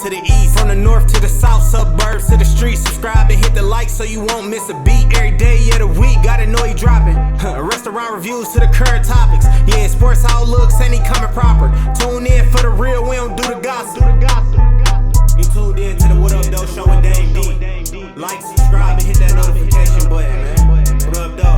to the east, from the north to the south, suburbs to the streets. Subscribe and hit the like so you won't miss a beat. Every day of the week, gotta know he dropping. Restaurant reviews to the current topics. Yeah, sports outlooks, and he coming proper. Tune in for the real, we don't do the gossip. You tuned in to the What Up Though Show with Dame D. Like, subscribe, and hit that notification button, man. What up, though?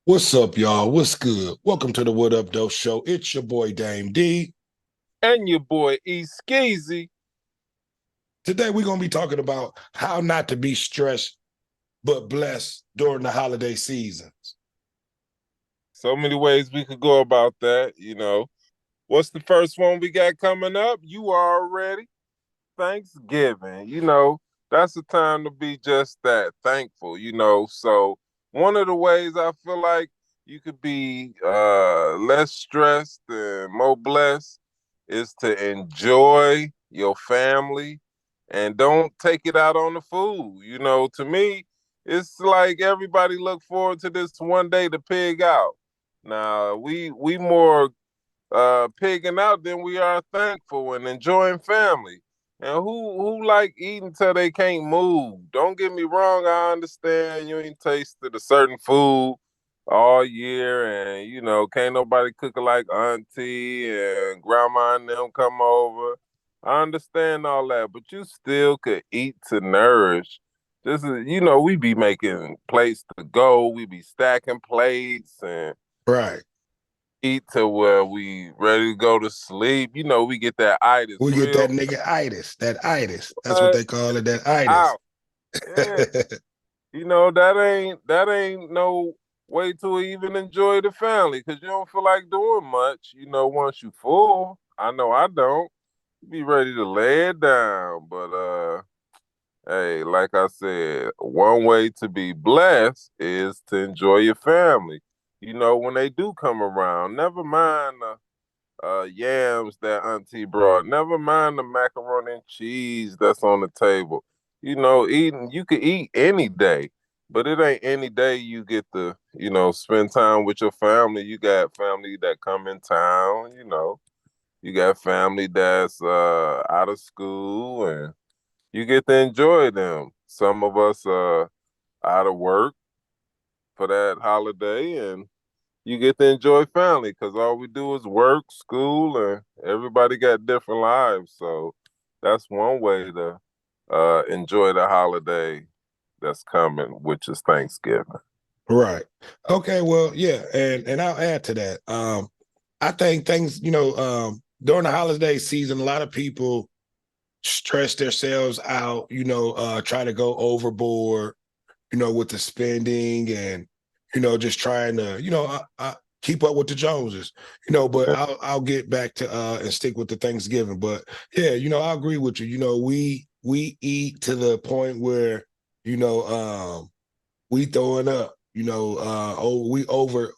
What's up, y'all? What's good? Welcome to the What Up Though Show. It's your boy Dame D. And your boy E Skeezy. Today we're gonna be talking about how not to be stressed but blessed during the holiday seasons. So many ways we could go about that, you know. What's the first one we got coming up? You already. Thanksgiving. You know, that's the time to be just that, thankful, you know. So one of the ways I feel like you could be less stressed and more blessed is to enjoy your family and don't take it out on the food. You know, to me, it's like everybody look forward to this one day to pig out. Now, we more pigging out than we are thankful and enjoying family. And who like eating till they can't move? Don't get me wrong, I understand you ain't tasted a certain food all year, and you know, can't nobody cook it like auntie and grandma and them come over. I understand all that, but you still could eat to nourish. This is, you know, we be making plates to go, we be stacking plates and Right. eat to where we ready to go to sleep. You know, we get that itis. We get that nigga itis, that itis. That's what they call it, that itis. Yeah. You know, that ain't no way to even enjoy the family because you don't feel like doing much, you know, once you full. I know I don't. Be ready to lay it down. But hey, like I said, one way to be blessed is to enjoy your family. You know, when they do come around, never mind the yams that auntie brought, never mind the macaroni and cheese that's on the table. You know, you could eat any day, but it ain't any day you get to, you know, spend time with your family. You got family that come in town, you know. You got family that's out of school and you get to enjoy them. Some of us out of work for that holiday and you get to enjoy family because all we do is work, school, and everybody got different lives. So that's one way to enjoy the holiday that's coming, which is Thanksgiving. Right. Okay, well, yeah, and I'll add to that. I think things, you know, during the holiday season, a lot of people stress themselves out, you know, try to go overboard, you know, with the spending and, you know, just trying to, you know, I keep up with the Joneses, you know, but I'll get back to and stick with the Thanksgiving. But yeah, you know, I agree with you. You know, we eat to the point where, you know, we throwing up, you know, we overload,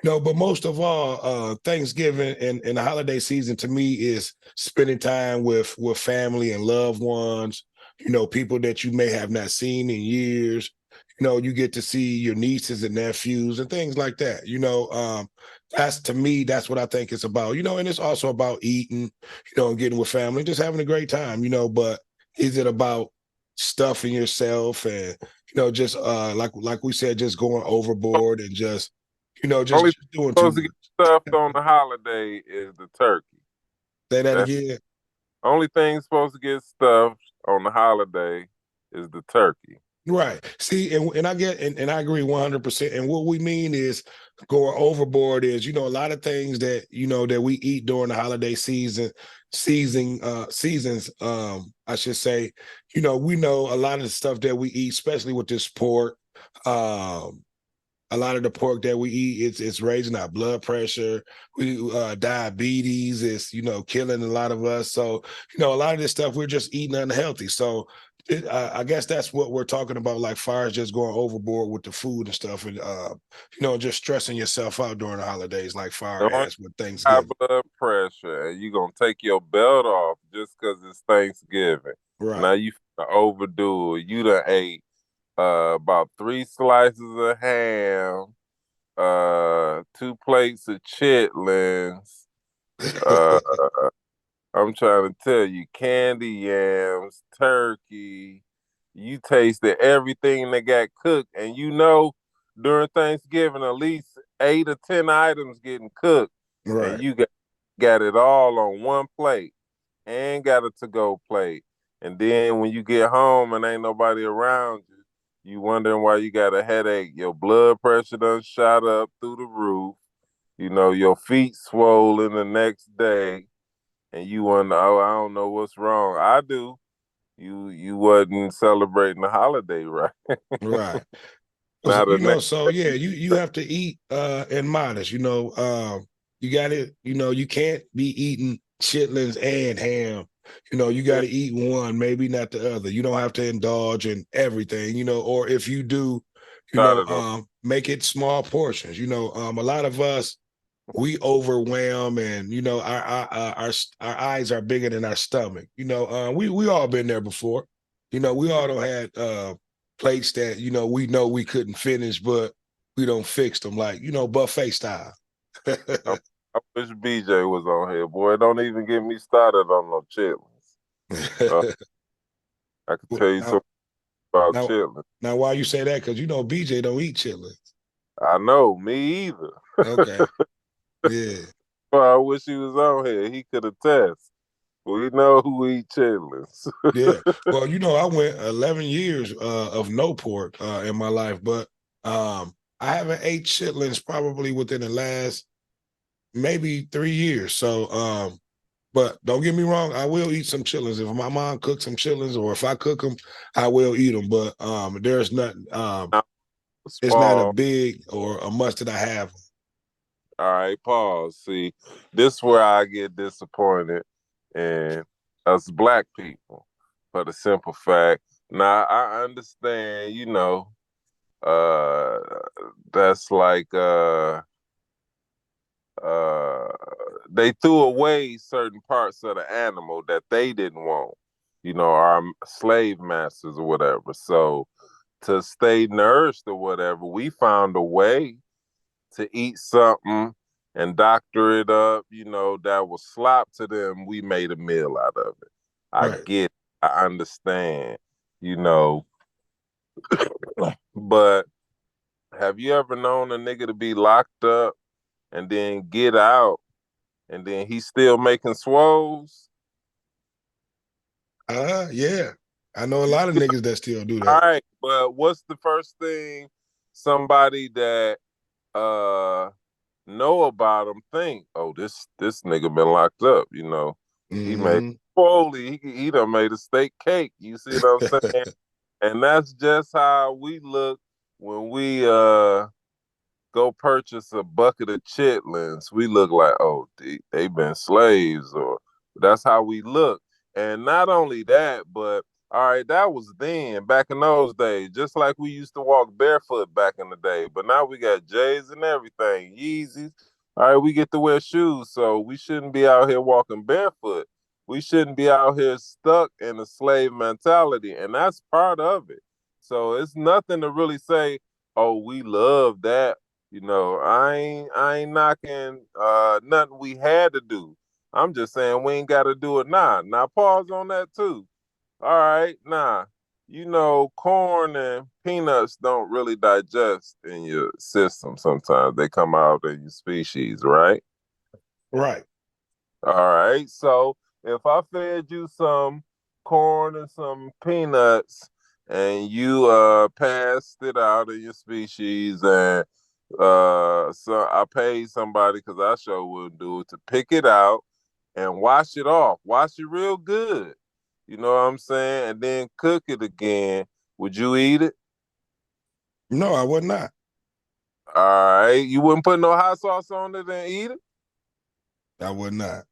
you know, but most of all, Thanksgiving and the holiday season to me is spending time with family and loved ones, you know, people that you may have not seen in years. You know, you get to see your nieces and nephews and things like that. You know, that's to me, that's what I think it's about. You know, and it's also about eating, you know, and getting with family, just having a great time. You know, but is it about stuffing yourself and you know just like we said, just going overboard and just you know Only just doing too supposed to much? get stuffed on the holiday is the turkey. Say that That's again. only thing supposed to get stuffed on the holiday is the turkey. Right. See, and I get and I agree 100%. And what we mean is going overboard is, you know, a lot of things that, you know, that we eat during the holiday seasons, I should say, you know a lot of the stuff that we eat, especially with this pork, a lot of the pork that we eat, it's raising our blood pressure. We diabetes is, you know, killing a lot of us. So, you know, a lot of this stuff we're just eating unhealthy. So I guess that's what we're talking about, like far as just going overboard with the food and stuff, and just stressing yourself out during the holidays, like far Knowing as with high Thanksgiving. blood pressure, and you gonna take your belt off just because it's Thanksgiving. Right. Now you finna overdo it. You done ate about 3 slices of ham, 2 plates of chitlins. Uh, I'm trying to tell you, candy yams, turkey. You tasted everything that got cooked, and during Thanksgiving at least 8 or 10 items getting cooked, and Right. you got it all on one plate and got a to-go plate. And then when you get home and ain't nobody around you, you wondering why you got a headache. Your blood pressure done shot up through the roof. Your feet swollen the next day, and you wonder, oh, I don't know what's wrong. I do. You wasn't celebrating the holiday, right? Right. Now the next So yeah, you have to eat in modest. You got it. You can't be eating chitlins and ham. You got to eat one, maybe not the other. You don't have to indulge in everything. Or if you do, not at all. make it small portions. A lot of us we overwhelm, and our eyes are bigger than our stomach. We all been there before. We all don't had plates that we know we couldn't finish, but we don't fix them, like buffet style. I, I wish BJ was on here, boy. Don't even get me started on no chitlins. Uh, I can tell you now, something about now, chitlins. now, why you say that? Because BJ don't eat chitlins. I know, me either. Okay, yeah, Well, I wish he was on here. He could attest. We know who eat chitlins. yeah. Well, I went 11 years of no pork in my life, but I haven't ate chitlins probably within the last maybe 3 years. So, but don't get me wrong, I will eat some chitlins. If my mom cooks some chitlins, or if I cook them, I will eat them. But there's nothing. It's not a Pause. big or a must that I have. All right, pause. See, this is where I get disappointed in us black people for the simple fact. Now I understand, uh that's like uh they threw away certain parts of the animal that they didn't want, our slave masters or whatever. So to stay nourished or whatever, we found a way to eat something and doctor it up, that was slop to them. We made a meal out of it. I Right. get it. I understand, but have you ever known a nigga to be locked up and then get out and then he's still making swoles? Yeah. I know a You lot of see, niggas that still do all that. right, but what's the first thing somebody that uh know about him think, oh, this nigga been locked up, he made Hmm. Foley, he done made a steak cake. You see what I'm saying? And that's just how we look when we go purchase a bucket of chitlins. We look like, oh, they been slaves, or that's how we look. And not only that, but all right, that was then, back in those days, just like we used to walk barefoot back in the day. But now we got J's and everything, Yeezys. All right, we get to wear shoes, so we shouldn't be out here walking barefoot. We shouldn't be out here stuck in a slave mentality, and that's part of it. So it's nothing to really say, oh, we love that. I ain't knocking nothing we had to do. I'm just saying we ain't gotta do it now. Now pause on that too. All right, nah. Corn and peanuts don't really digest in your system sometimes. They come out in your species, right? Right. All right. So if I fed you some corn and some peanuts and you passed it out in your species, and so I paid somebody, because I sure wouldn't do it, to pick it out and wash it off. Wash it real good. You know what I'm saying? And then cook it again. Would you eat it? No, I would not. All right. You wouldn't put no hot sauce on it and eat it? I would not.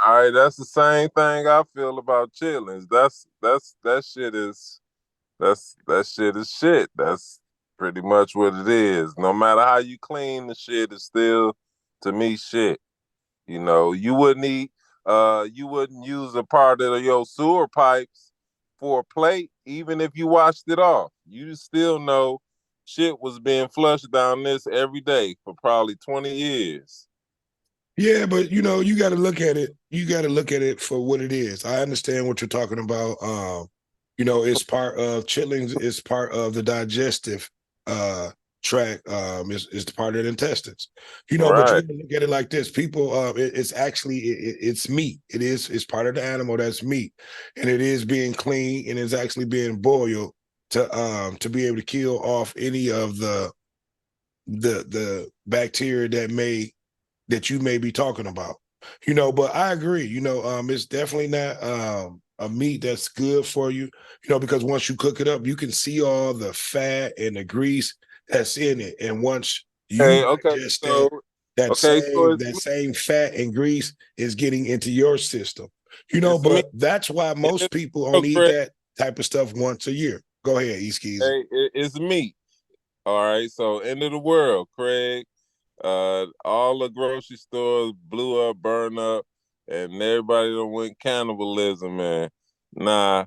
All right, that's the same thing I feel about chitlins. That shit is that shit is shit. That's pretty much what it is. No matter how you clean the shit, it's still to me shit. You know, you wouldn't use a part of your sewer pipes for a plate, even if you washed it off. You still know shit was being flushed down this every day for probably 20 years. Yeah, but you got to look at it. You got to look at it for what it is. I understand what you're talking about. It's part of chitlins. It's part of the digestive tract. It's part of the intestines. But you Right, got to look at it like this. People, it's actually it's meat. It's part of the animal that's meat, and it is being cleaned and it's actually being boiled to be able to kill off any of the bacteria that you may be talking about. But I agree, it's definitely not a meat that's good for you, because once you cook it up, you can see all the fat and the grease that's in it. And once you hey, okay, digest so that okay, so same that same fat and grease is getting into your system. it's me. But that's why most people Oh, only eat Craig, that type of stuff once a year. Go ahead, East. hey, it's meat. All right, so end of the world, Craig. All the grocery stores blew up, burned up, and everybody done went cannibalism, man. Nah,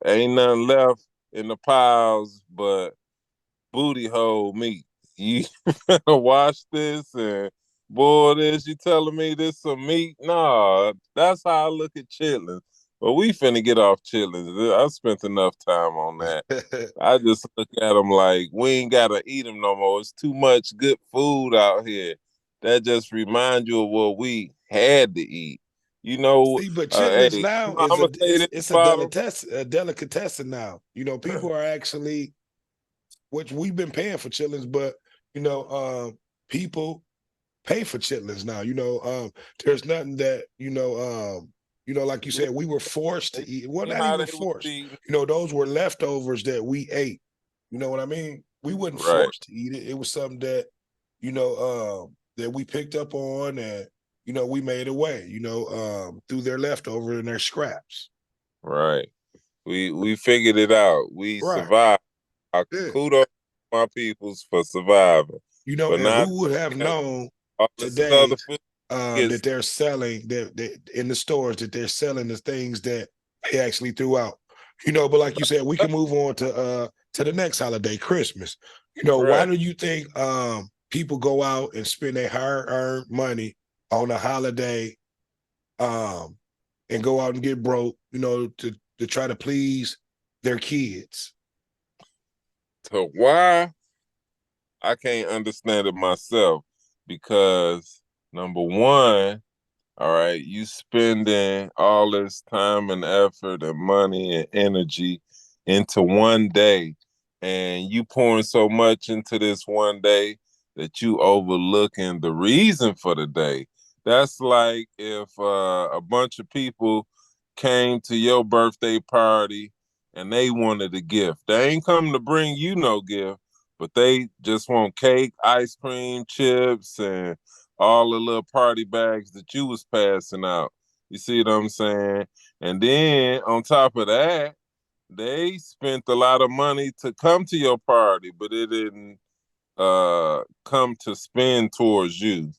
ain't nothing left in the piles but booty hole meat. You better wash this and boil this. You telling me this some meat? Nah, that's how I look at chitlins. But we finna get off chitlins. I spent enough time on that. I just look at them like we ain't gotta eat them no more. It's too much good food out here. That just reminds you of what we had to eat. You know, See, but chitlins hey, now I'm is gonna say this, it's a bottom. delicatessen now. People are actually, which we've been paying for chitlins, but people pay for chitlins now. There's nothing that like you said, we were forced to eat. Well, not How even they was forced. eating. Those were leftovers that we ate. You know what I mean? We wasn't Right, forced to eat it. It was something that that we picked up on, and we made away. Through their leftover and their scraps. right. We figured it out. We Right. survived. Yeah. Kudos to my peoples for surviving. But And now who would have known all this other today food that gets they're selling that in the stores, that they're selling the things that they actually threw out. But like you said, we can move on to the next holiday, Christmas. Why right. do you think people go out and spend their hard-earned money on a holiday um and go out and get broke, to try to please their kids? So why I can't understand it myself because number one, all right, you spending all this time and effort and money and energy into one day, and you pouring so much into this one day that you overlooking the reason for the day. That's like if a bunch of people came to your birthday party and they wanted a gift. They ain't come to bring you no gift, but they just want cake, ice cream, chips, and all the little party bags that you was passing out. You see what I'm saying? And then on top of that, they spent a lot of money to come to your party, but it didn't come to spend towards you.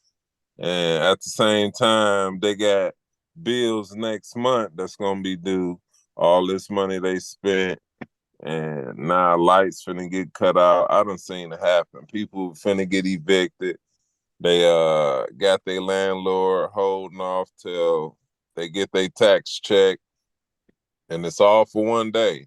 And at the same time, they got bills next month that's gonna be due. All this money they spent, and now lights finna get cut out. I done seen it happen. People finna get evicted. They got their landlord holding off till they get their tax check, and it's all for one day.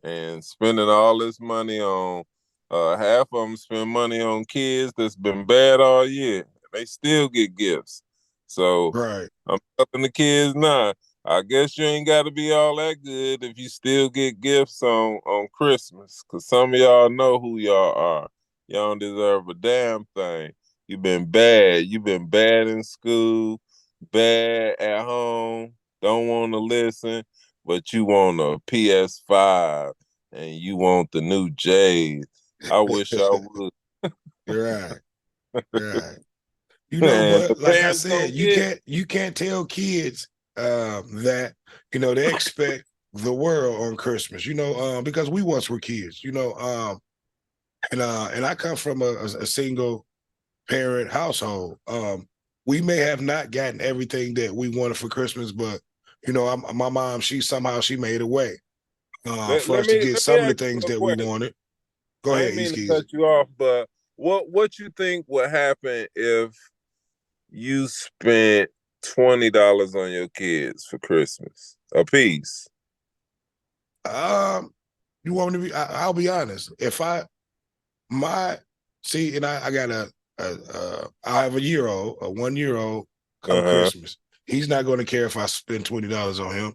And spending all this money on half of them spend money on kids that's been bad all year. They still get gifts. So Right. I'm telling the kids now, I guess you ain't got to be all that good if you still get gifts on Christmas. Cause some of y'all know who y'all are. Y'all don't deserve a damn thing. You've been bad. You've been bad in school, bad at home, don't want to listen, but you want a PS5 and you want the new J's. I wish I would. You're right. Right. And the But like I parents said, don't get it. you can't tell kids that, they expect the world on Christmas, because we once were kids, and I come from a single parent household. We may have not gotten everything that we wanted for Christmas, but my mom, she made a way Let, for let us to me get let me some of the ask you things a that we question. wanted. Go I ahead, ain't mean East to Keys. cut you off, but what you think would happen if you spent $20 on your kids for Christmas a piece? You want me to be? I'll be honest. If I my see, and I got I have a 1 year old come Uh-huh. Christmas. He's not going to care if I spend $20 on him.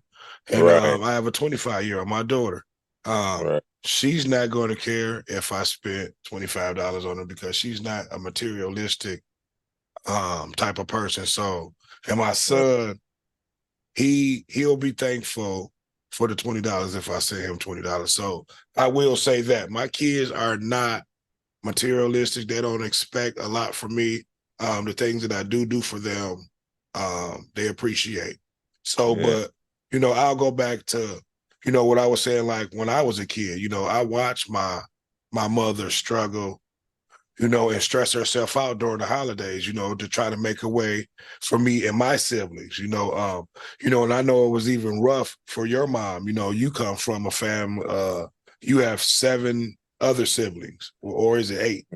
And Right. I have a 25-year-old, my daughter. Right. She's not going to care if I spent $25 on her because she's not a materialistic type of person. So, and my Right. son, he'll be thankful for the $20 if I send him $20. So I will say that my kids are not materialistic. They don't expect a lot from me. The things that I do for them, they appreciate. So, Yeah. but I'll go back to what I was saying. Like when I was a kid, I watched my mother struggle, and stress herself out during the holidays, to try to make a way for me and my siblings, and I know it was even rough for your mom. You come from a family, you have 7 other siblings, or is it 8?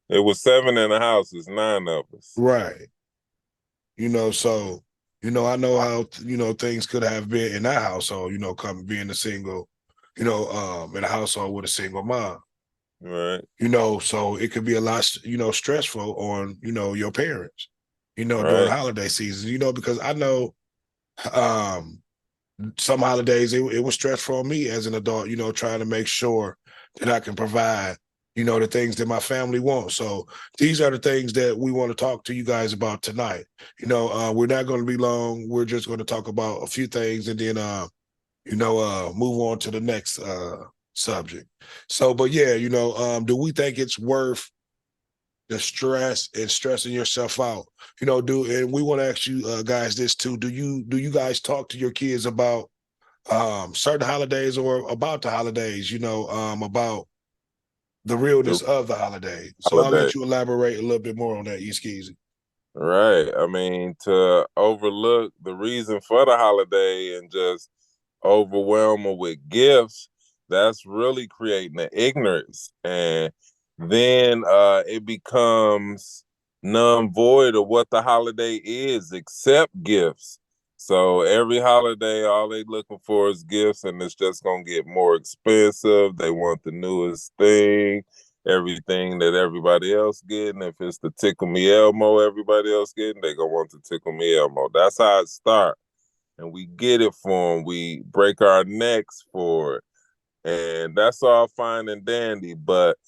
It was 7 in the house. It's 9 of us. Right. So, I know how, things could have been in that household, come being a single, in a household with a single mom. Right. So it could be a lot, stressful on, your parents, during Right. holiday season, because I know um some holidays it was stressful on me as an adult, trying to make sure that I can provide, the things that my family wants. So these are the things that we want to talk to you guys about tonight. We're not going to be long. We're just going to talk about a few things and then move on to the next subject. So, but yeah, do we think it's worth the stress and stressing yourself out? And we want to ask you guys this too. Do you guys talk to your kids about certain holidays or about the holidays, about the The realness of the holiday? So I'll holiday. let you elaborate a little bit more on that, Easkeezy. Right. I mean, to overlook the reason for the holiday and just overwhelm them with gifts, that's really creating the ignorance. And then it becomes non void of what the holiday is, except gifts. So every holiday, all they looking for is gifts, and it's just gonna get more expensive. They want the newest thing, everything that everybody else getting. If it's the Tickle Me Elmo everybody else getting, they gonna want the Tickle Me Elmo. That's how it starts, and we get it for them. We break our necks for it, and that's all fine and dandy. But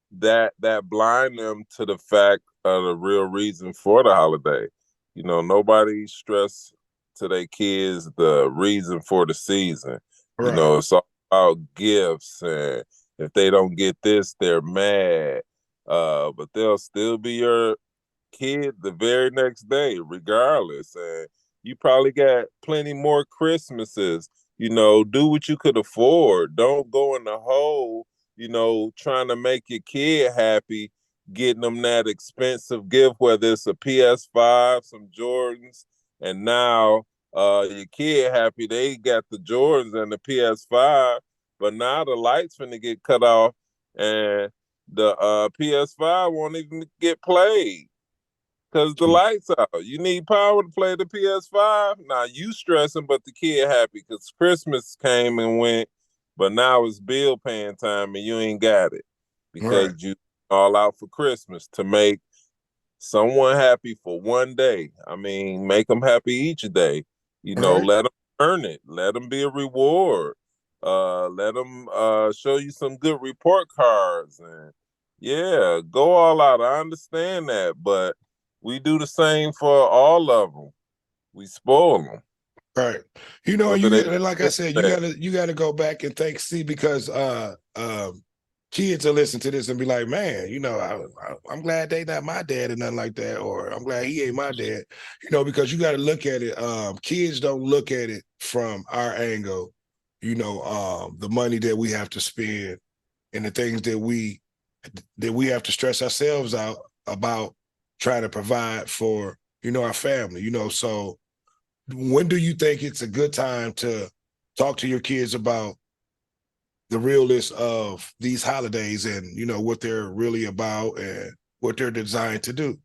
that blind them to the fact of the real reason for the holiday. Nobody stress to their kids the reason for the season. Right. It's all about gifts, and if they don't get this, they're mad. But they'll still be your kid the very next day, regardless. And you probably got plenty more Christmases. Do what you could afford. Don't go in the hole, trying to make your kid happy, getting them that expensive gift, whether it's a PS5, some Jordans, and now your kid happy they got the Jordans and the PS5, but now the lights finna get cut off and the PS5 won't even get played because the lights out. You need power to play the PS5. Now you stressing, but the kid happy because Christmas came and went, but now it's bill paying time and you ain't got it Right. because you all out for Christmas to make someone happy for one day. I mean, make them happy each day. Right. Let them earn it. Let them be a reward. Let them show you some good report cards and yeah, go all out. I understand that, but we do the same for all of them. We spoil them. Right. Whether they And like I said, that. you gotta go back and see because kids will listen to this and be like, man, I'm glad they not my dad or nothing like that, or I'm glad he ain't my dad, because you got to look at it. Kids don't look at it from our angle, the money that we have to spend and the things that we have to stress ourselves out about trying to provide for, our family, so when do you think it's a good time to talk to your kids about the realness of these holidays and, what they're really about and what they're designed to do?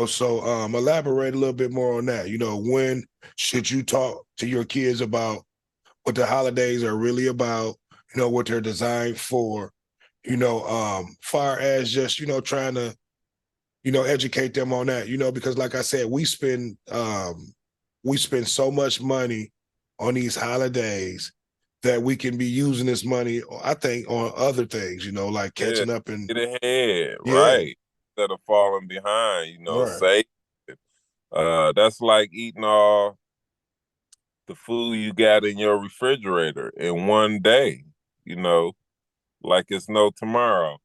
So elaborate a little bit more on that. When should you talk to your kids about what the holidays are really about, what they're designed for, far as just, trying to, educate them on that, because like I said, we spend so much money on these holidays that we can be using this money, I think, on other things, like catching up and get ahead, yeah, right? Instead of falling behind, right. save. That's like eating all the food you got in your refrigerator in one day, like it's no tomorrow.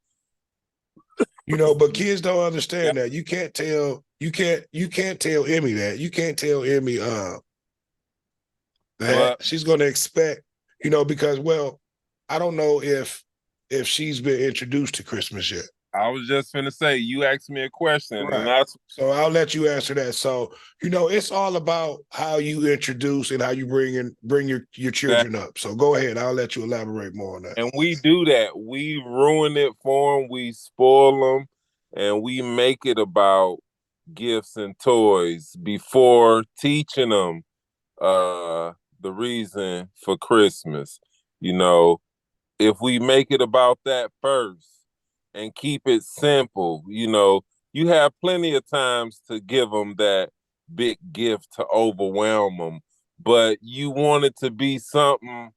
But kids don't understand that. You can't tell Emmy that. You can't tell Emmy that she's gonna expect, because I don't know if she's been introduced to Christmas yet. I was just gonna say, you asked me a question, right. and that's so I'll let you answer that. So, it's all about how you introduce and how you bring your children up. So go ahead. I'll let you elaborate more on that. And we do that. We ruin it for them. We spoil them, and we make it about gifts and toys before teaching them the reason for Christmas. If we make it about that first and keep it simple, you have plenty of times to give them that big gift to overwhelm them, but you want it to be something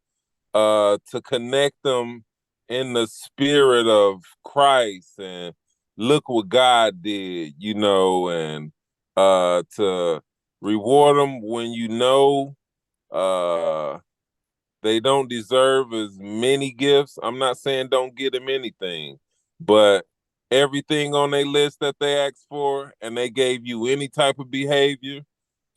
to connect them in the spirit of Christ and look what God did, and to reward them when they don't deserve as many gifts. I'm not saying don't get them anything, but everything on their list that they asked for and they gave you any type of behavior,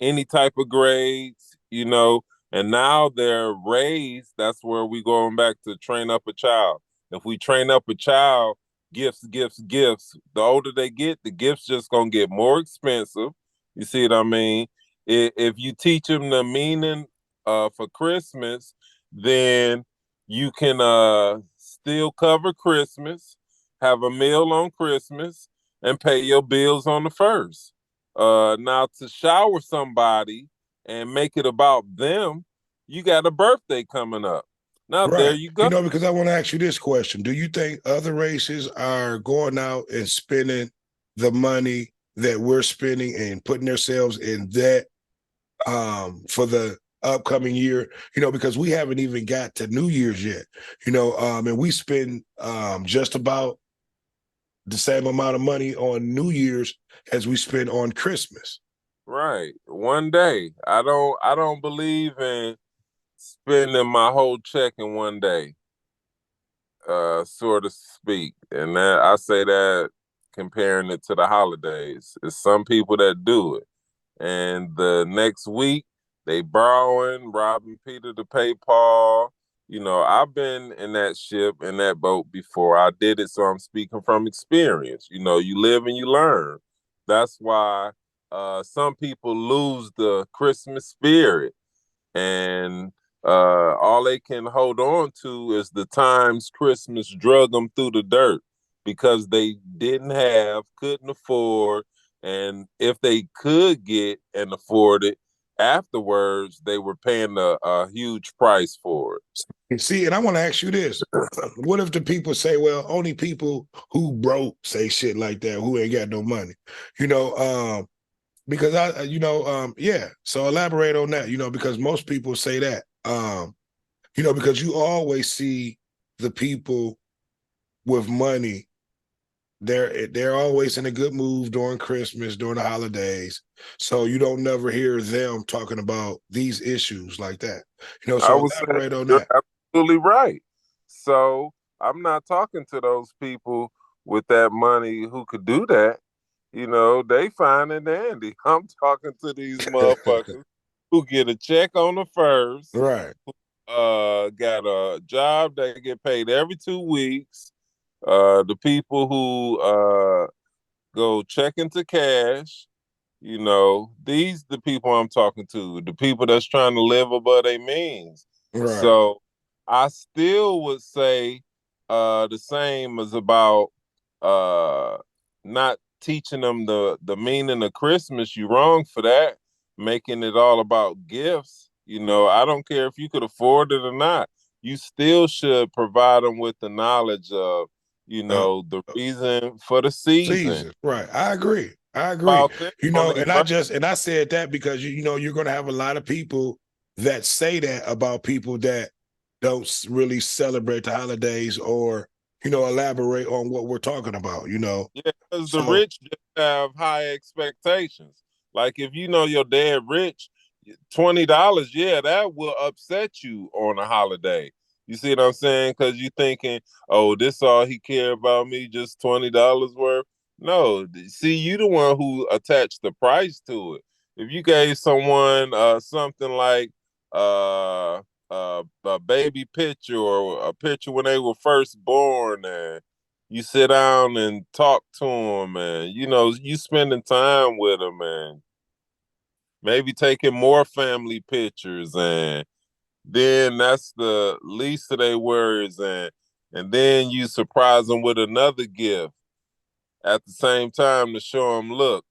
any type of grades, and now they're raised. That's where we going back to train up a child. If we train up a child, gifts, the older they get, the gifts just gonna get more expensive. You see what I mean? If you teach them the meaning for Christmas, then you can still cover Christmas, have a meal on Christmas, and pay your bills on the first. Now to shower somebody and make it about them, you got a birthday coming up. Now right. There you go. Because I want to ask you this question. Do you think other races are going out and spending the money that we're spending and putting themselves in debt for the upcoming year? Because we haven't even got to New Year's yet, and we spend just about the same amount of money on New Year's as we spend on Christmas. Right. One day. I don't believe in spending my whole check in one day, so to speak. And that I say that comparing it to the holidays. It's some people that do it. And the next week they borrowing, robbing Peter to pay Paul. I've been in that ship, in that boat before. I did it, so I'm speaking from experience. You live and you learn. That's why some people lose the Christmas spirit, and all they can hold on to is the times Christmas drug them through the dirt because they couldn't afford, and if they could get and afford it, afterwards they were paying a huge price for it. See, and I want to ask you this. What if the people say, well, only people who broke say shit like that, who ain't got no money? Because yeah. So elaborate on that, because most people say that. Because you always see the people with money, they're always in a good mood during Christmas, during the holidays. So you don't never hear them talking about these issues like that. So elaborate on you're that. absolutely right. So I'm not talking to those people with that money who could do that. You know, they fine and dandy. I'm talking to these motherfuckers who get a check on the first, Right. got a job that get paid every 2 weeks. The people who go check into cash, you know, these the people I'm talking to, the people that's trying to live above their means. Right. So I still would say the same as about uh not teaching them the meaning of Christmas. You wrong for that. Making it all about gifts. You know, I don't care if you could afford it or not. You still should provide them with the knowledge of, you Uh, know, the reason for the season. season. Right. I agree. I agree. About them You on know, their and I said that because you know you're going to have a lot of people that say that about people that don't really celebrate the holidays or you know elaborate on what we're talking about. You know, Yeah, because the so rich just have high expectations. Like if you know your dad rich, $20, yeah, that will upset you on a holiday. You see what I'm saying? Because you thinking, oh, this all he care about me, just $20 worth. No, see, you the one who attached the price to it. If you gave someone something like a baby picture or a picture when they were first born and you sit down and talk to them and you know you spending time with them and maybe taking more family pictures and then that's the least of their worries and then you surprise them with another gift at the same time to show them, look,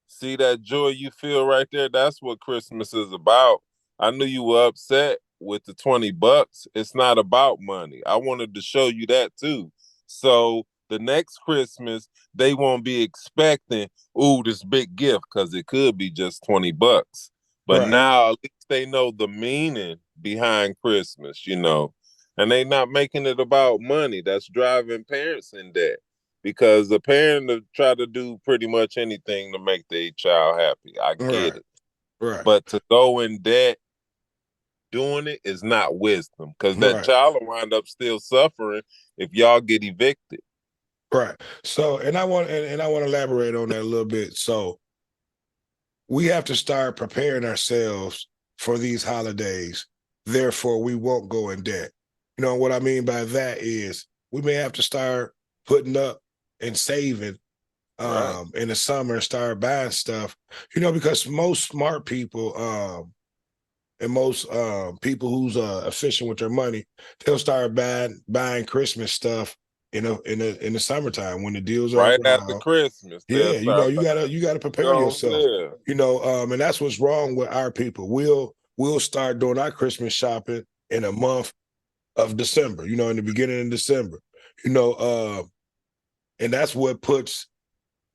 see that joy you feel right there? That's what Christmas is about. I knew you were upset with the $20. It's not about money. I wanted to show you that too. So the next Christmas, they won't be expecting, ooh, this big gift, because it could be just $20. But right, now at least they know the meaning behind Christmas, you know. And they not making it about money. That's driving parents in debt because the parent will try to do pretty much anything to make their child happy. I get right, it. right, But to go in debt doing it is not wisdom because that right, child will wind up still suffering if y'all get evicted. right. So, and I want to elaborate on that a little bit. So, we have to start preparing ourselves for these holidays. Therefore, we won't go in debt. You know what I mean by that is we may have to start putting up and saving Right. in the summer and start buying stuff. You know, because most smart people and most people who's efficient with their money, they'll start buying Christmas stuff in the summertime when the deals are Right after around. Christmas, they'll Yeah, you know, start you buying. gotta You prepare know what I'm yourself. saying? You know, and that's what's wrong with our people. We'll start doing our Christmas shopping in a month of December. You know, in the beginning of December. You know, and that's what puts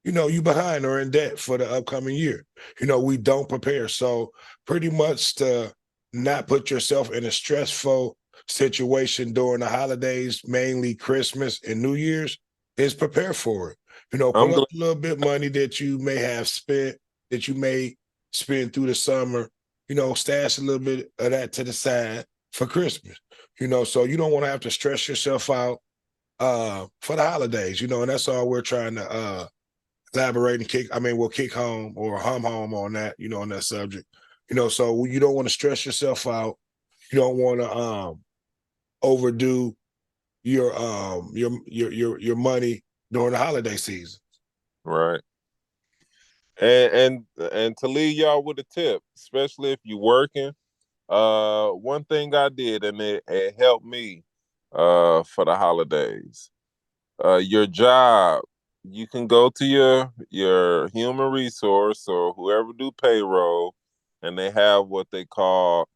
you behind or in debt for the upcoming year. You know, we don't prepare. So pretty much to not put yourself in a stressful situation during the holidays, mainly Christmas and New Year's, is prepare for it. You know, put I'm up glad. a little bit of money that you may have spent, that you may spend through the summer, stash a little bit of that to the side for Christmas. So you don't want to have to stress yourself out for the holidays, and that's all we're trying to elaborate and we'll kick home or hum home on that, on that subject. So you don't want to stress yourself out. You don't want to overdo your money during the holiday season. Right. And to leave y'all with a tip, especially if you're working, one thing I did and it helped me for the holidays. Your job, you can go to your human resource or whoever do payroll, and they have what they call,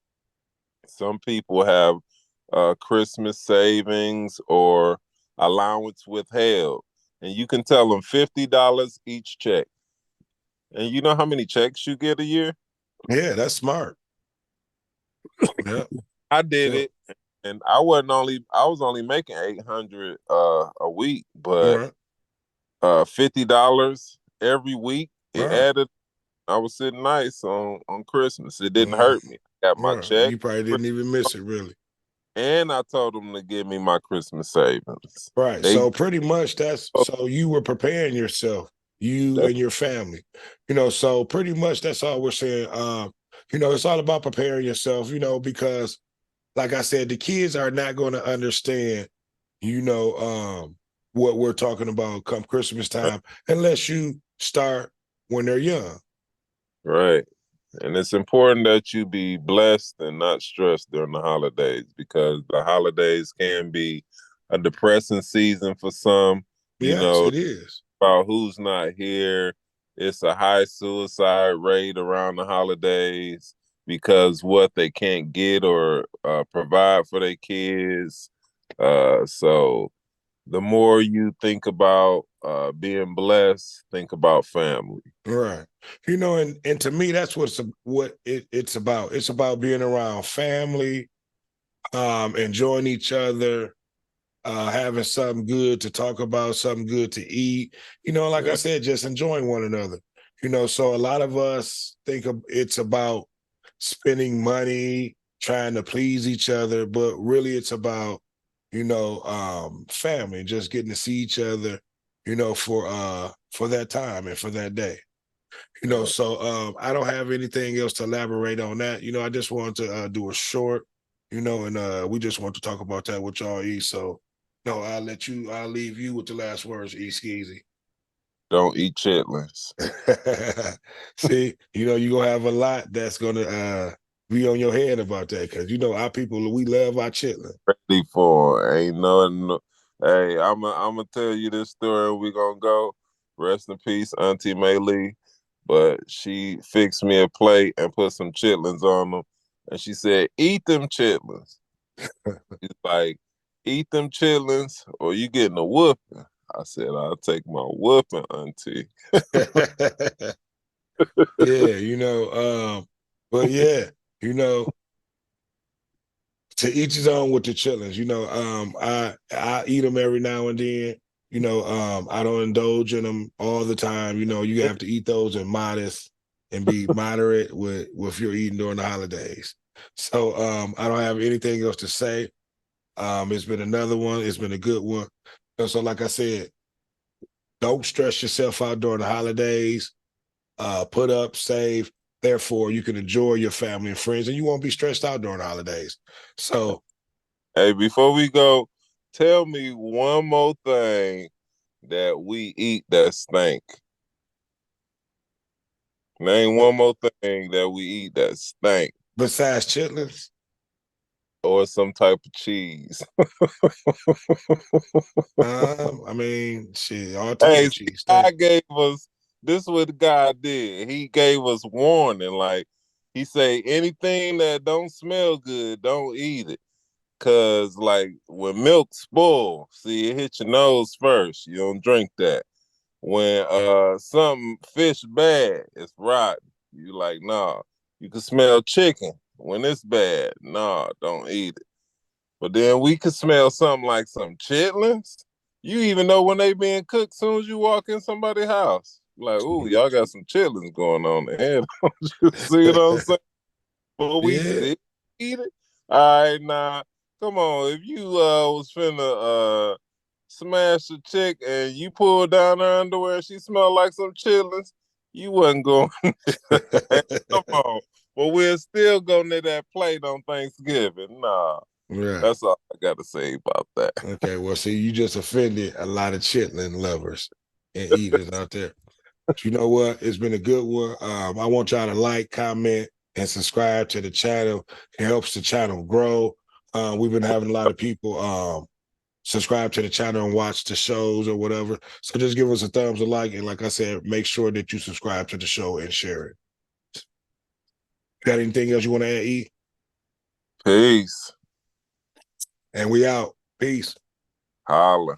some people have Christmas savings or allowance withheld, and you can tell them $50 each check. And you know how many checks you get a year? Yeah, that's smart. Yeah. I did So, it, and I was only making 800 a week, all but right. $50 every week. All It right. added. I was sitting nice on Christmas. It didn't Mm, hurt me. I got all my right. check. You probably didn't even miss it really. And I told them to give me my Christmas savings. Right. They So pretty much so you were preparing yourself, you and your family. So pretty much that's all we're saying. It's all about preparing yourself, because like I said, the kids are not going to understand, what we're talking about come Christmas time unless you start when they're young. right. And it's important that you be blessed and not stressed during the holidays because the holidays can be a depressing season for some. You Yes, know, it is. about who's not here. It's a high suicide rate around the holidays because what they can't get or provide for their kids. So the more you think about being blessed, think about family. Right. And to me, that's it's about. It's about being around family, enjoying each other, having something good to talk about, something good to eat. Like I said, just enjoying one another. So a lot of us think it's about spending money, trying to please each other, but really it's about, family, just getting to see each other, for that time and for that day. So I don't have anything else to elaborate on that. I just wanted to do a short, and we just want to talk about that with y'all, E. So no, I'll leave you with the last words, E Skeezy. Don't eat chitlins. See, you're gonna have a lot that's gonna be on your head about that because our people, we love our chitlin. Ready for ain't nothing. Hey, I'm gonna tell you this story. We gonna go. Rest in peace, Auntie May Lee. But she fixed me a plate and put some chitlins on them, and she said, "Eat them chitlins." She's like, "Eat them chitlins, or you getting a whooping." I said, "I'll take my whooping, Auntie." Yeah, but yeah, to each his own with the chillings. I eat them every now and then. I don't indulge in them all the time. You have to eat those in modest and be moderate with your eating during the holidays. So I don't have anything else to say. It's been another one. It's been a good one. So like I said, don't stress yourself out during the holidays. Put up, save. Therefore, you can enjoy your family and friends, and you won't be stressed out during the holidays. So, Hey, before we go, tell me one more thing that we eat that stink. Name one more thing that we eat that stink. besides chitlins, Or some type of cheese. I mean, shit, all type Hey, of see, cheese. God gave us this is what God did. He gave us warning. Like he say, anything that don't smell good, don't eat it. Cause like when milk spoil, see it hit your nose first. You don't drink that. When something fish bad, it's rotten. You like, nah. You can smell chicken when it's bad. Nah, don't eat it. But then we could smell something like some chitlins. You even know when they being cooked soon as you walk in somebody's house. Like, ooh, y'all got some chitlins going on there. Don't you see what I'm saying? But we Yeah. still eat it. All right, now, come on. If you was finna smash a chick and you pulled down her underwear and she smelled like some chitlins, you wasn't going. Come on. But we're still going to that plate on Thanksgiving. Nah. Right. That's all I got to say about that. Okay. Well, see, you just offended a lot of chitlin lovers and eaters out there. But you know what? It's been a good one. I want y'all to like, comment, and subscribe to the channel. It helps the channel grow. We've been having a lot of people subscribe to the channel and watch the shows or whatever. So just give us a thumbs a like. And like I said, make sure that you subscribe to the show and share it. Got anything else you want to add, E? Peace. And we out. Peace. Holla.